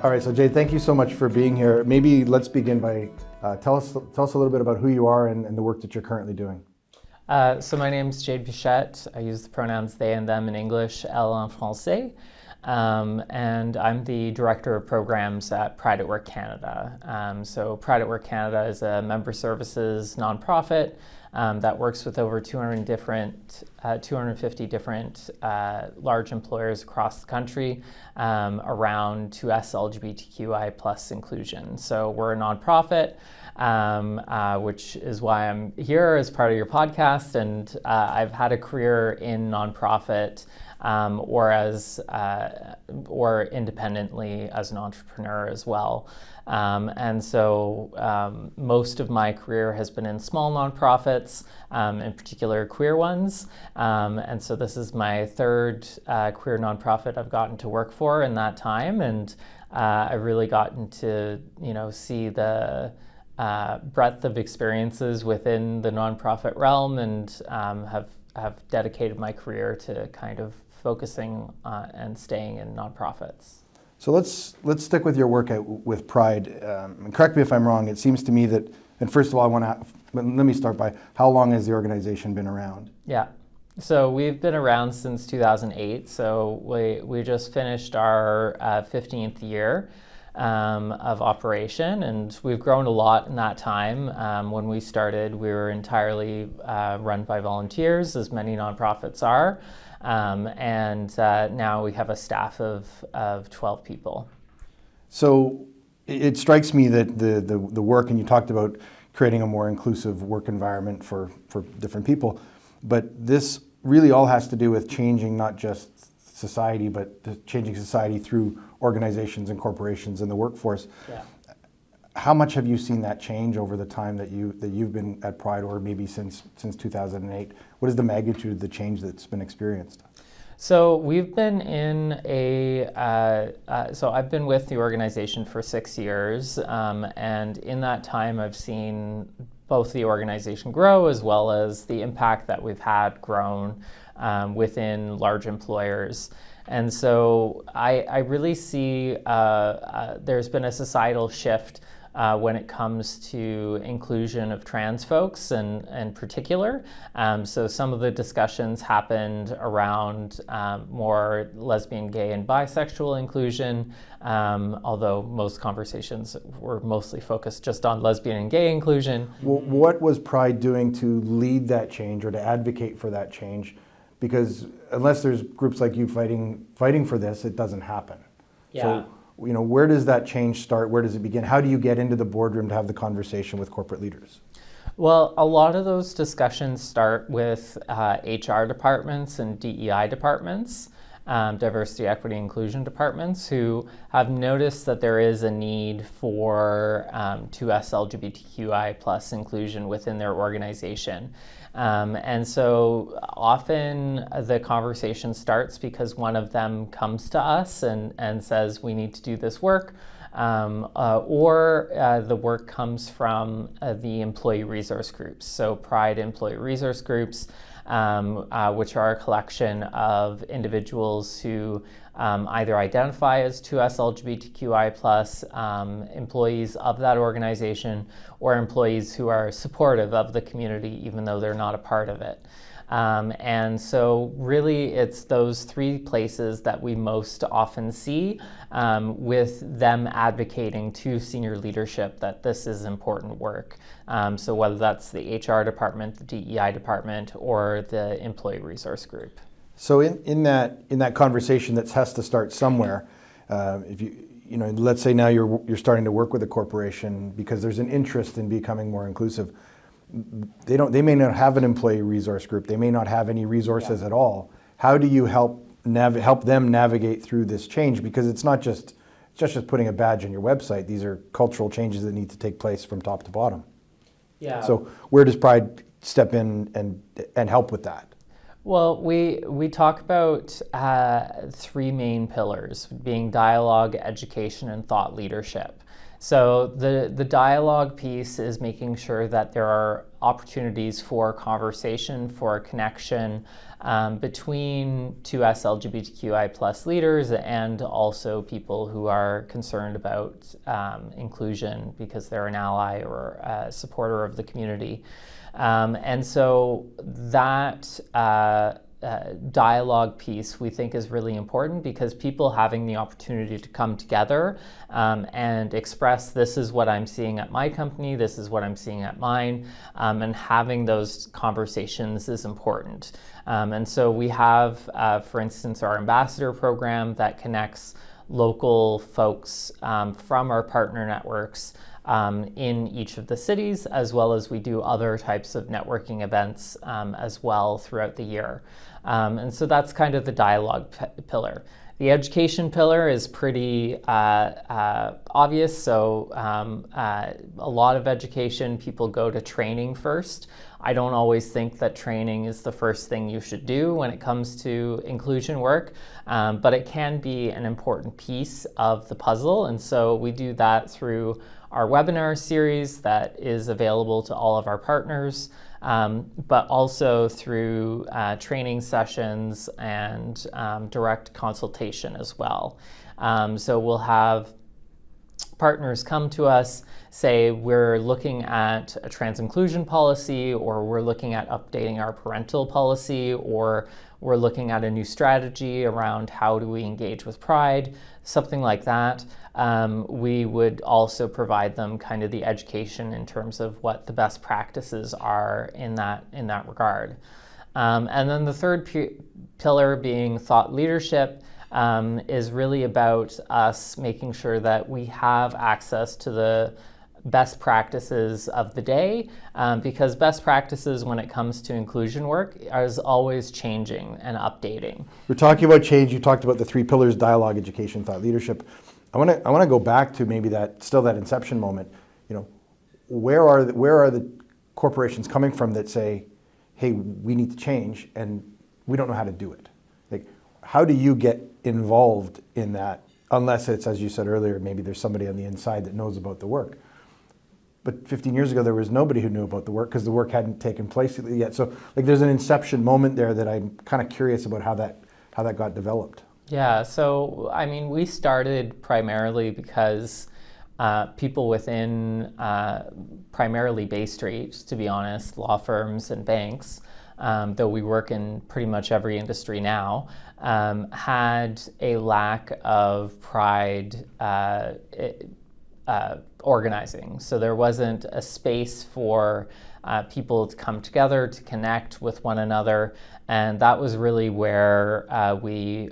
All right, so Jade, thank you so much for being here. Maybe let's begin by tell us a little bit about who you are and the work that you're currently doing. So my name is Jade Pichette. I use the pronouns they and them in English, elle en français. And I'm the Director of Programs at Pride at Work Canada. So Pride at Work Canada is a member services nonprofit that works with over 250 different large employers across the country around 2S LGBTQI plus inclusion. So we're a nonprofit, which is why I'm here as part of your podcast, and I've had a career in nonprofit or independently as an entrepreneur as well. And so most of my career has been in small nonprofits, in particular queer ones. And so this is my third queer nonprofit I've gotten to work for in that time. And I've really gotten to, see the breadth of experiences within the nonprofit realm, and have dedicated my career to kind of focusing and staying in nonprofits. So let's stick with your work with Pride. And correct me if I'm wrong. It seems to me that, and first of all, let me start by how long has the organization been around? Yeah, so we've been around since 2008. So we just finished our 15th year of operation, and we've grown a lot in that time. When we started, we were entirely run by volunteers, as many nonprofits are. And now we have a staff of 12 people. So it strikes me that the work, and you talked about creating a more inclusive work environment for different people, but this really all has to do with changing not just society, but changing society through organizations and corporations and the workforce. Yeah. How much have you seen that change over the time that you've been at Pride, or maybe since 2008? What is the magnitude of the change that's been experienced? So we've been in so I've been with the organization for 6 years, and in that time I've seen both the organization grow as well as the impact that we've had grown within large employers. And so I really see there's been a societal shift when it comes to inclusion of trans folks in particular. So some of the discussions happened around more lesbian, gay, and bisexual inclusion, although most conversations were mostly focused just on lesbian and gay inclusion. Well, what was Pride doing to lead that change or to advocate for that change? Because unless there's groups like you fighting for this, it doesn't happen. Yeah. So, where does that change start? Where does it begin? How do you get into the boardroom to have the conversation with corporate leaders? Well, a lot of those discussions start with HR departments and DEI departments, diversity, equity, inclusion departments, who have noticed that there is a need for 2S LGBTQI plus inclusion within their organization. And so often the conversation starts because one of them comes to us and says, we need to do this work, or the work comes from the employee resource groups. So Pride employee resource groups, which are a collection of individuals who either identify as 2S LGBTQI plus employees of that organization, or employees who are supportive of the community even though they're not a part of it. And so really it's those three places that we most often see with them advocating to senior leadership that this is important work. So whether that's the HR department, the DEI department, or the employee resource group. So in that conversation that has to start somewhere, if let's say now you're starting to work with a corporation because there's an interest in becoming more inclusive. They may not have an employee resource group. They may not have any resources at all. How do you help them navigate through this change? Because it's not just putting a badge on your website. These are cultural changes that need to take place from top to bottom. Yeah. So where does Pride step in and help with that? Well, we talk about three main pillars, being dialogue, education, and thought leadership. So the dialogue piece is making sure that there are opportunities for conversation, for connection between 2S LGBTQI plus leaders and also people who are concerned about inclusion because they're an ally or a supporter of the community. And so that dialogue piece we think is really important because people having the opportunity to come together and express, this is what I'm seeing at my company, this is what I'm seeing at mine, and having those conversations is important. And so we have, for instance, our ambassador program that connects local folks from our partner networks in each of the cities, as well as we do other types of networking events as well throughout the year. And so that's kind of the dialogue pillar. The education pillar is pretty obvious. So a lot of education, people go to training first. I don't always think that training is the first thing you should do when it comes to inclusion work, but it can be an important piece of the puzzle. And so we do that through our webinar series that is available to all of our partners, but also through training sessions and direct consultation as well. So we'll have partners come to us, say we're looking at a trans inclusion policy, or we're looking at updating our parental policy, or we're looking at a new strategy around how do we engage with Pride, something like that. We would also provide them kind of the education in terms of what the best practices are in that regard. And then the third pillar being thought leadership is really about us making sure that we have access to the best practices of the day, because best practices when it comes to inclusion work is always changing and updating. We're talking about change. You talked about the three pillars: dialogue, education, thought leadership. I want to go back to maybe that inception moment. You know, where are the corporations coming from that say, hey, we need to change and we don't know how to do it? Like, how do you get involved in that, unless it's, as you said earlier, maybe there's somebody on the inside that knows about the work? But 15 years ago, there was nobody who knew about the work because the work hadn't taken place yet. So like, there's an inception moment there that I'm kind of curious about how that got developed. Yeah, so I mean, we started primarily because people within primarily Bay Street, to be honest, law firms and banks, though we work in pretty much every industry now, had a lack of Pride organizing. So there wasn't a space for people to come together, to connect with one another, and that was really where we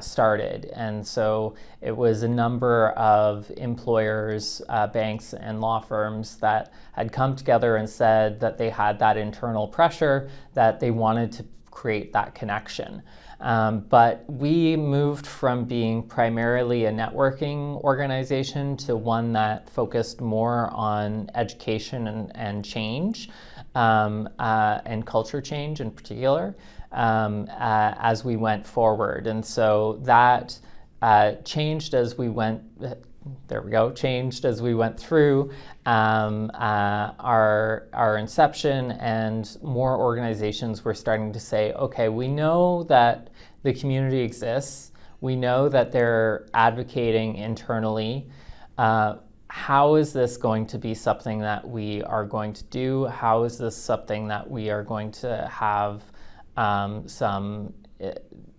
started. And so it was a number of employers, banks and law firms that had come together and said that they had that internal pressure, that they wanted to create that connection. But we moved from being primarily a networking organization to one that focused more on education and change, and culture change in particular, as we went forward. And so that changed as we went. Changed as we went through our inception, and more organizations were starting to say, okay, we know that the community exists. We know that they're advocating internally. How is this going to be something that we are going to do? How is this something that we are going to have some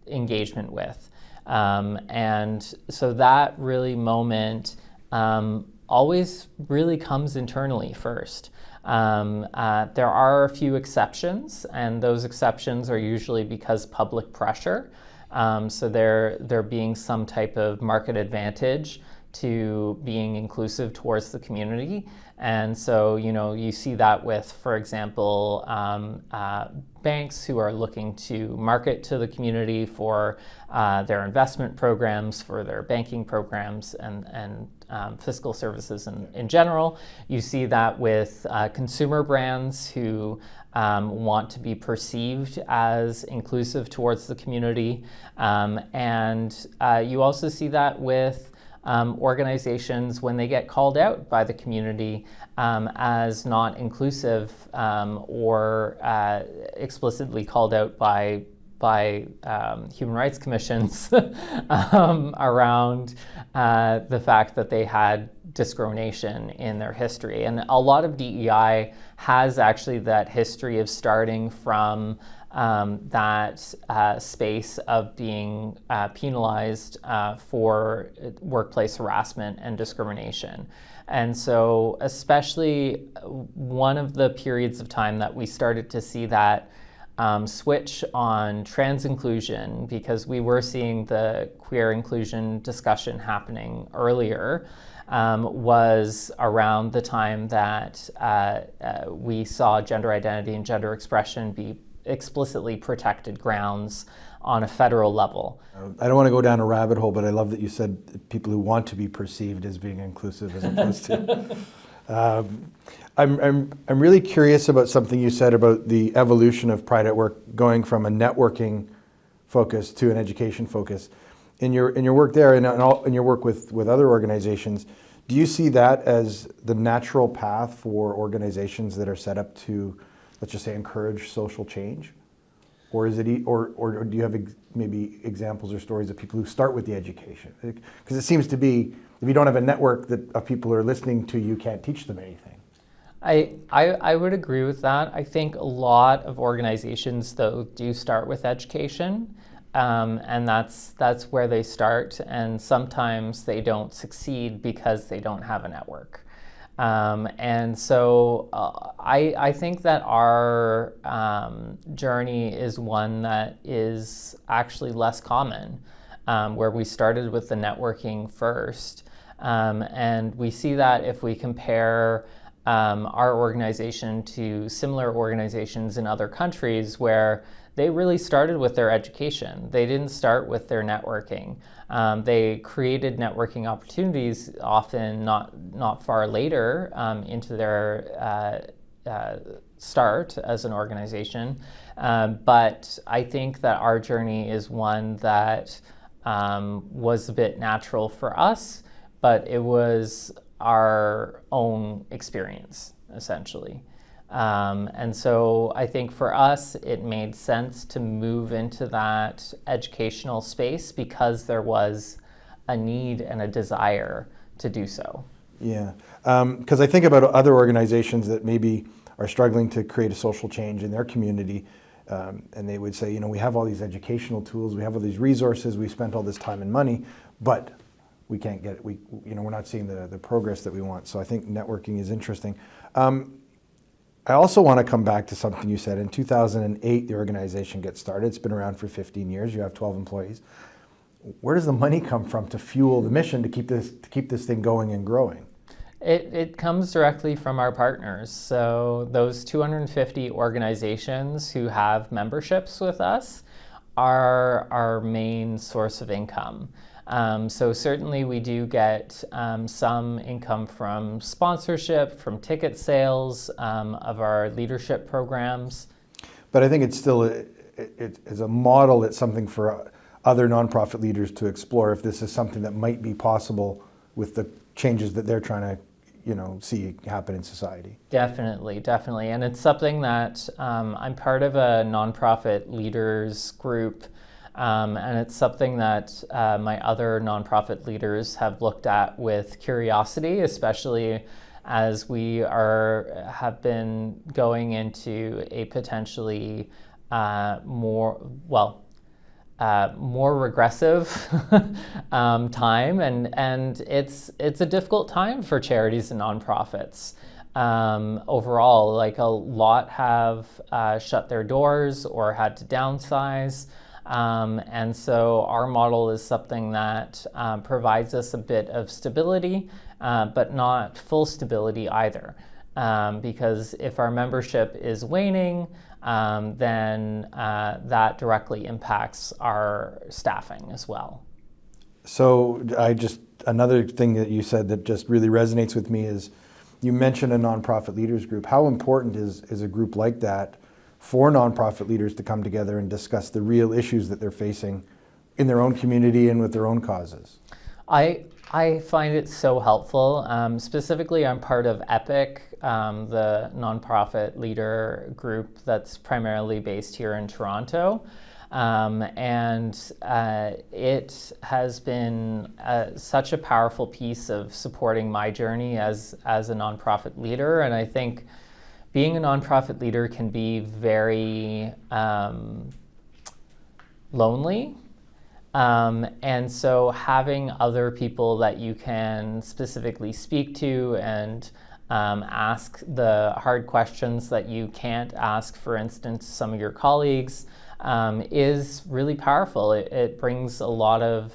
engagement with? And so that really moment always really comes internally first. There are a few exceptions, and those exceptions are usually because public pressure. So there being some type of market advantage to being inclusive towards the community. And so, you see that with, for example, banks who are looking to market to the community for their investment programs, for their banking programs, and fiscal services in general. You see that with consumer brands who want to be perceived as inclusive towards the community. And you also see that with organizations, when they get called out by the community as not inclusive or explicitly called out by human rights commissions around the fact that they had discrimination in their history. And a lot of DEI has actually that history of starting from that space of being penalized for workplace harassment and discrimination. And so especially one of the periods of time that we started to see that switch on trans inclusion, because we were seeing the queer inclusion discussion happening earlier, was around the time that we saw gender identity and gender expression be explicitly protected grounds on a federal level. I don't want to go down a rabbit hole, but I love that you said people who want to be perceived as being inclusive as opposed to. I'm really curious about something you said about the evolution of Pride at Work going from a networking focus to an education focus. In your work there and in your work with other organizations, do you see that as the natural path for organizations that are set up to, let's just say, encourage social change? Or is it, or do you have maybe examples or stories of people who start with the education? Because it seems to be, if you don't have a network of people who are listening to you, you can't teach them anything. I would agree with that. I think a lot of organizations, though, do start with education, and that's where they start. And sometimes they don't succeed because they don't have a network. And so I think that our journey is one that is actually less common, where we started with the networking first. And we see that if we compare our organization to similar organizations in other countries where they really started with their education. They didn't start with their networking. They created networking opportunities often not far later into their start as an organization. But I think that our journey is one that was a bit natural for us, but it was our own experience, essentially. And so I think for us, it made sense to move into that educational space because there was a need and a desire to do so. Yeah, because I think about other organizations that maybe are struggling to create a social change in their community, and they would say, we have all these educational tools, we have all these resources, we spent all this time and money, but we can't get it. We're not seeing the progress that we want. So I think networking is interesting. I also want to come back to something you said. In 2008, the organization gets started. It's been around for 15 years. You have 12 employees. Where does the money come from to fuel the mission to keep this thing going and growing? It comes directly from our partners. So those 250 organizations who have memberships with us are our main source of income. So certainly we do get some income from sponsorship, from ticket sales, of our leadership programs. But I think it's still, it is a model, it's something for other nonprofit leaders to explore if this is something that might be possible with the changes that they're trying to see happen in society. Definitely. And it's something that I'm part of a nonprofit leaders group. And it's something that my other nonprofit leaders have looked at with curiosity, especially as we have been going into a potentially more regressive time, and it's a difficult time for charities and nonprofits. Overall, like a lot have shut their doors or had to downsize. And so our model is something that provides us a bit of stability, but not full stability either. Because if our membership is waning, then that directly impacts our staffing as well. So another thing that you said that just really resonates with me is you mentioned a nonprofit leaders group. How important is a group like that for nonprofit leaders to come together and discuss the real issues that they're facing in their own community and with their own causes? I I find it so helpful. Specifically, I'm part of EPIC, the nonprofit leader group that's primarily based here in Toronto. And it has been such a powerful piece of supporting my journey as a nonprofit leader. And I think being a nonprofit leader can be very lonely. And so having other people that you can specifically speak to and ask the hard questions that you can't ask, for instance, some of your colleagues, is really powerful. It brings a lot of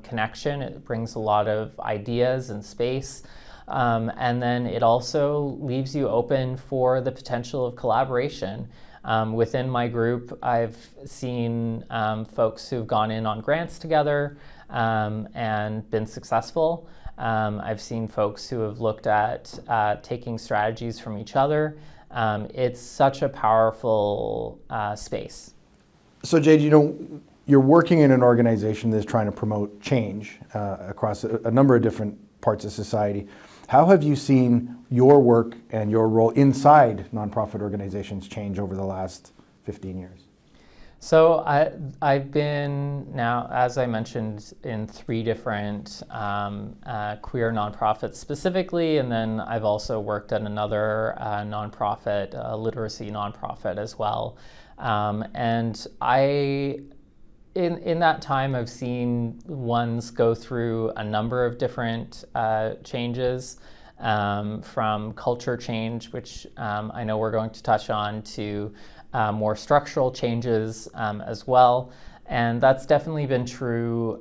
connection, it brings a lot of ideas and space, and then it also leaves you open for the potential of collaboration. Within my group, I've seen folks who've gone in on grants together and been successful. I've seen folks who have looked at taking strategies from each other. It's such a powerful space. So Jade, you're working in an organization that's trying to promote change across a number of different parts of society. How have you seen your work and your role inside nonprofit organizations change over the last 15 years? So I've been now, as I mentioned, in 3 different queer nonprofits specifically, and then I've also worked at another nonprofit, a literacy nonprofit as well. And in that time, I've seen ones go through a number of different changes, from culture change, which I know we're going to touch on, to more structural changes as well. And that's definitely been true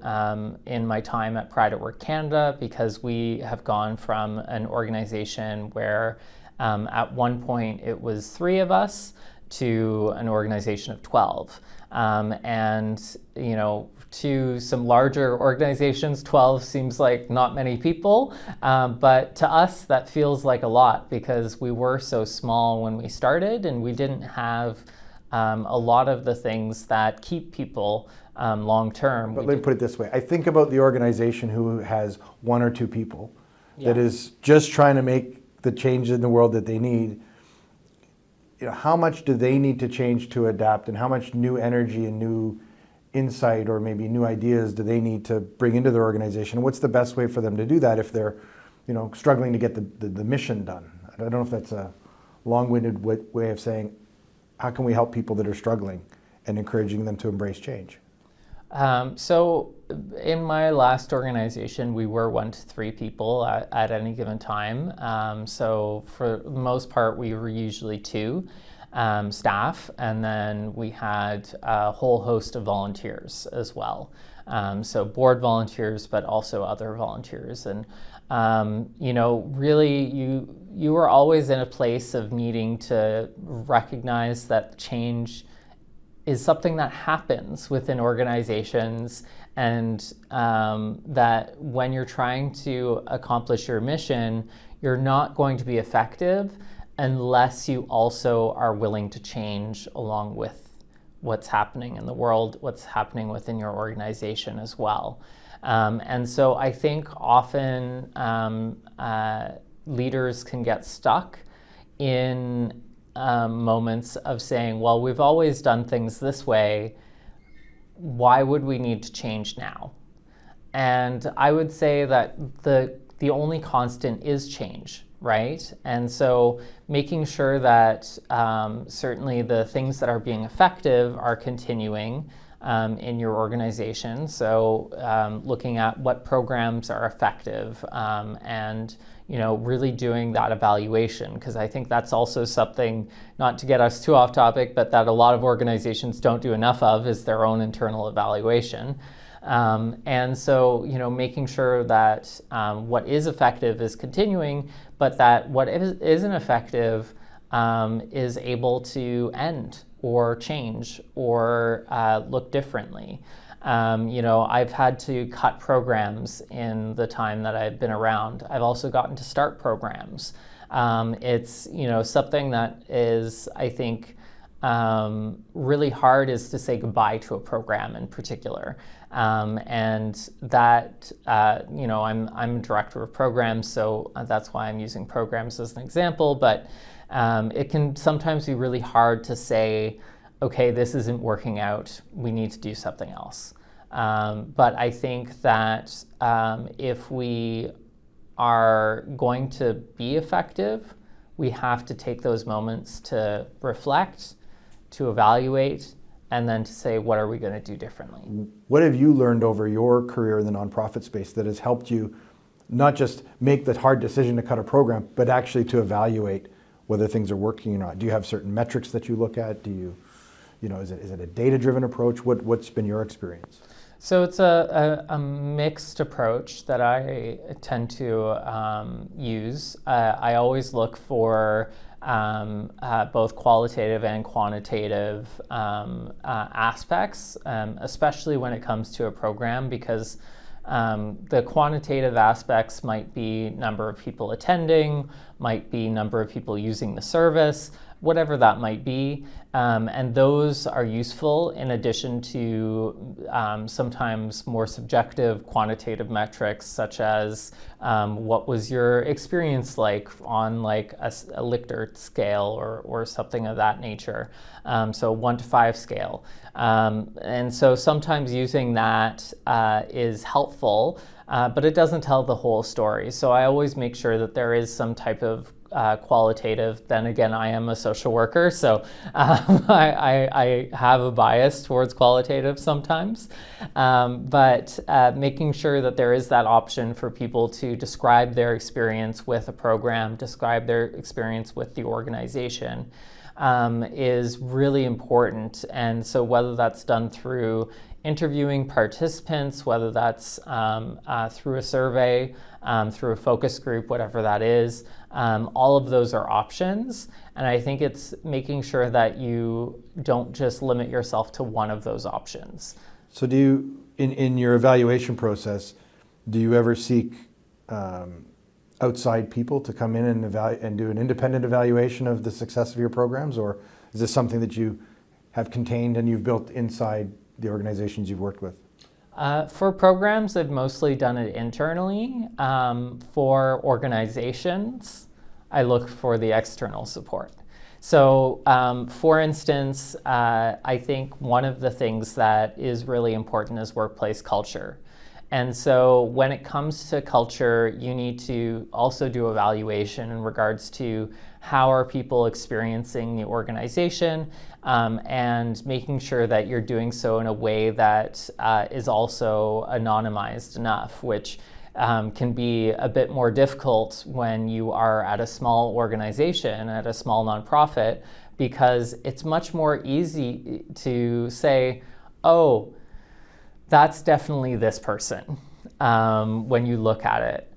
in my time at Pride at Work Canada, because we have gone from an organization where at one point it was 3 of us to an organization of 12. And, to some larger organizations, 12 seems like not many people, but to us that feels like a lot, because we were so small when we started and we didn't have a lot of the things that keep people long term. But let me put it this way. I think about the organization who has 1 or 2 people that is just trying to make the change in the world that they need. How much do they need to change to adapt, and how much new energy and new insight or maybe new ideas do they need to bring into their organization? What's the best way for them to do that if they're struggling to get the mission done? I don't know if that's a long-winded way of saying, how can we help people that are struggling and encouraging them to embrace change? So in my last organization, we were 1 to 3 people at any given time. So for the most part, we were usually 2 staff, and then we had a whole host of volunteers as well. So board volunteers, but also other volunteers. And really you were always in a place of needing to recognize that change is something that happens within organizations, and that when you're trying to accomplish your mission, you're not going to be effective unless you also are willing to change along with what's happening in the world, what's happening within your organization as well. And so I think often leaders can get stuck in moments of saying, well, we've always done things this way, why would we need to change now? And I would say that the only constant is change, right? And so making sure that certainly the things that are being effective are continuing in your organization. So looking at what programs are effective, and really doing that evaluation, because I think that's also something, not to get us too off topic, but that a lot of organizations don't do enough of, is their own internal evaluation. And so, making sure that what is effective is continuing, but that what isn't effective is able to end or change or look differently. I've had to cut programs in the time that I've been around. I've also gotten to start programs. It's, something that is, I think, really hard is to say goodbye to a program in particular. And that, I'm a director of programs, so that's why I'm using programs as an example, but it can sometimes be really hard to say, okay, this isn't working out, we need to do something else. But I think that if we are going to be effective, we have to take those moments to reflect, to evaluate, and then to say, what are we going to do differently? What have you learned over your career in the nonprofit space that has helped you not just make the hard decision to cut a program, but actually to evaluate whether things are working or not? Do you have certain metrics that you look at? Is it a data-driven approach? What's been your experience? So it's a mixed approach that I tend to use. I always look for both qualitative and quantitative aspects, especially when it comes to a program, because the quantitative aspects might be number of people attending, might be number of people using the service, whatever that might be. And those are useful in addition to sometimes more subjective quantitative metrics, such as what was your experience like on like a Likert scale or something of that nature. So 1 to 5 scale. And so sometimes using that is helpful, but it doesn't tell the whole story. So I always make sure that there is some type of qualitative. Then again, I am a social worker, so I have a bias towards qualitative sometimes. But making sure that there is that option for people to describe their experience with a program, describe their experience with the organization, is really important. And so whether that's done through interviewing participants, whether that's through a survey, through a focus group, whatever that is, all of those are options. And I think it's making sure that you don't just limit yourself to one of those options. So do you, in your evaluation process, do you ever seek outside people to come in and do an independent evaluation of the success of your programs? Or is this something that you have contained and you've built inside the organizations you've worked with? For programs, I've mostly done it internally. For organizations, I look for the external support. So, for instance, I think one of the things that is really important is workplace culture. And so when it comes to culture, you need to also do evaluation in regards to how are people experiencing the organization, and making sure that you're doing so in a way that is also anonymized enough, which can be a bit more difficult when you are at a small organization, at a small nonprofit, because it's much more easy to say, oh, that's definitely this person, when you look at it.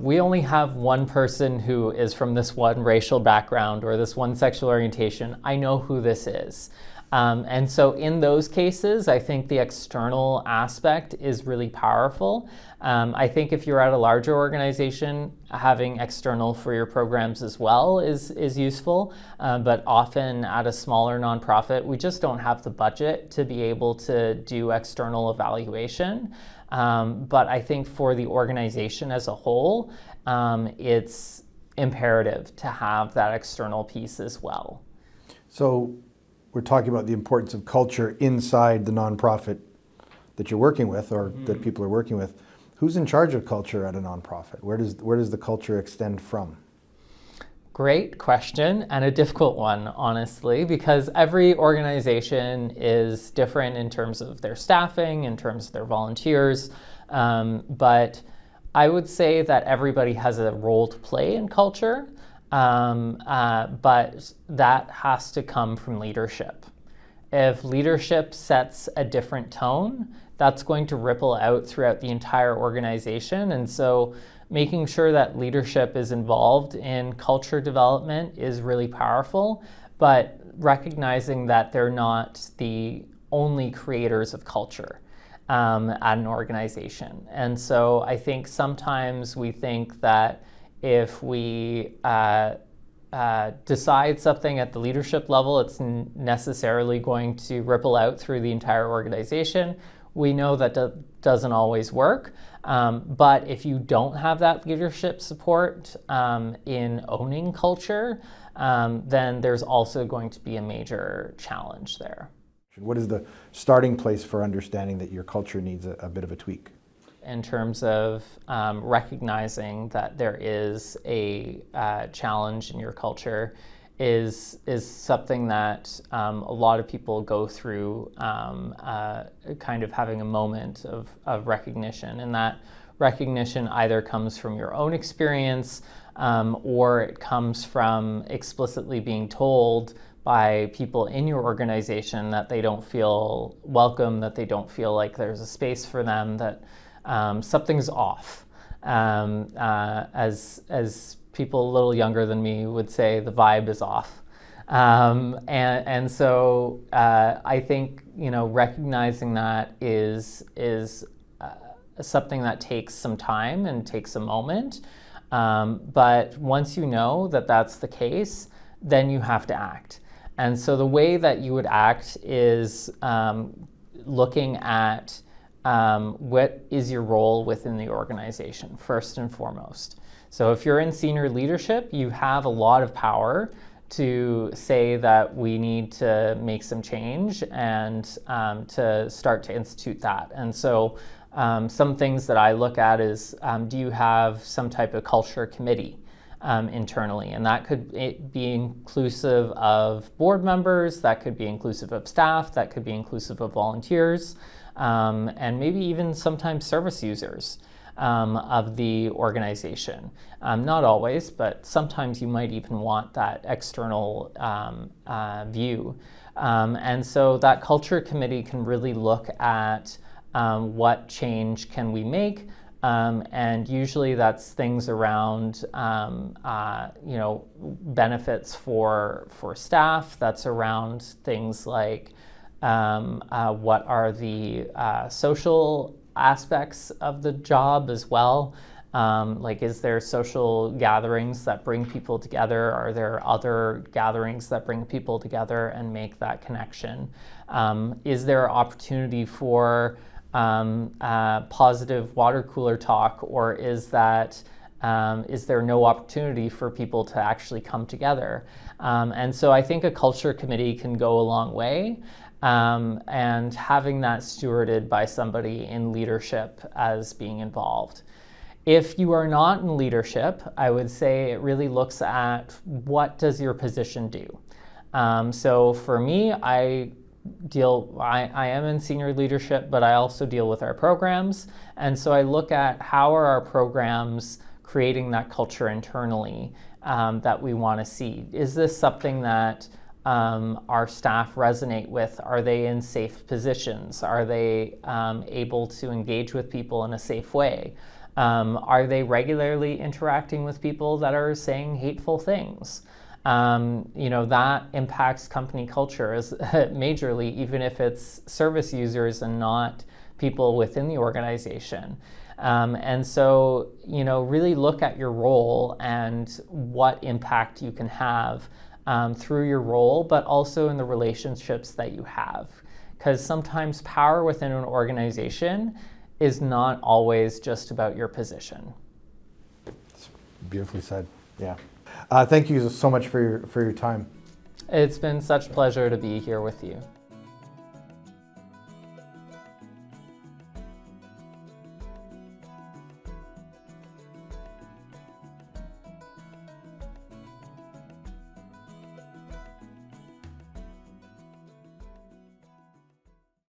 We only have one person who is from this one racial background or this one sexual orientation. I know who this is. And so in those cases, I think the external aspect is really powerful. I think if you're at a larger organization, having external for your programs as well is useful. But often at a smaller nonprofit, we just don't have the budget to be able to do external evaluation. But I think for the organization as a whole, it's imperative to have that external piece as well. So we're talking about the importance of culture inside the nonprofit that you're working with, or that people are working with. Who's in charge of culture at a nonprofit? Where does the culture extend from? Great question, and a difficult one, honestly, because every organization is different in terms of their staffing, in terms of their volunteers. But I would say that everybody has a role to play in culture. But that has to come from leadership. If leadership sets a different tone, that's going to ripple out throughout the entire organization. And so making sure that leadership is involved in culture development is really powerful, but recognizing that they're not the only creators of culture at an organization. And so I think sometimes we think that if we decide something at the leadership level, it's necessarily going to ripple out through the entire organization. We know that doesn't always work, but if you don't have that leadership support in owning culture, then there's also going to be a major challenge there. What is the starting place for understanding that your culture needs a bit of a tweak? In terms of recognizing that there is a challenge in your culture is something that a lot of people go through kind of having a moment of recognition, and that recognition either comes from your own experience or it comes from explicitly being told by people in your organization that they don't feel welcome, that they don't feel like there's a space for them, that something's off. As people a little younger than me would say, the vibe is off. And so I think, recognizing that is something that takes some time and takes a moment. But once you know that that's the case, then you have to act. And so the way that you would act is looking at what is your role within the organization, first and foremost. So if you're in senior leadership, you have a lot of power to say that we need to make some change and to start to institute that. And so some things that I look at is, do you have some type of culture committee internally? And that could be inclusive of board members, that could be inclusive of staff, that could be inclusive of volunteers, and maybe even sometimes service users of the organization. Not always, but sometimes you might even want that external view. And so that culture committee can really look at what change can we make, and usually that's things around benefits for staff. That's around things like what are the social aspects of the job as well. Like, is there social gatherings that bring people together? Are there other gatherings that bring people together and make that connection? Is there opportunity for positive water cooler talk, or is there no opportunity for people to actually come together? And so I think a culture committee can go a long way, and having that stewarded by somebody in leadership as being involved. If you are not in leadership, I would say it really looks at what does your position do. So for me, I am in senior leadership, but I also deal with our programs. And so I look at how are our programs creating that culture internally that we want to see. Is this something that our staff resonate with? Are they in safe positions? Are they able to engage with people in a safe way? Are they regularly interacting with people that are saying hateful things? That impacts company culture majorly, even if it's service users and not people within the organization. And so, really look at your role and what impact you can have through your role, but also in the relationships that you have. Because sometimes power within an organization is not always just about your position. It's beautifully said, yeah. Thank you so much for your time. It's been such a pleasure to be here with you.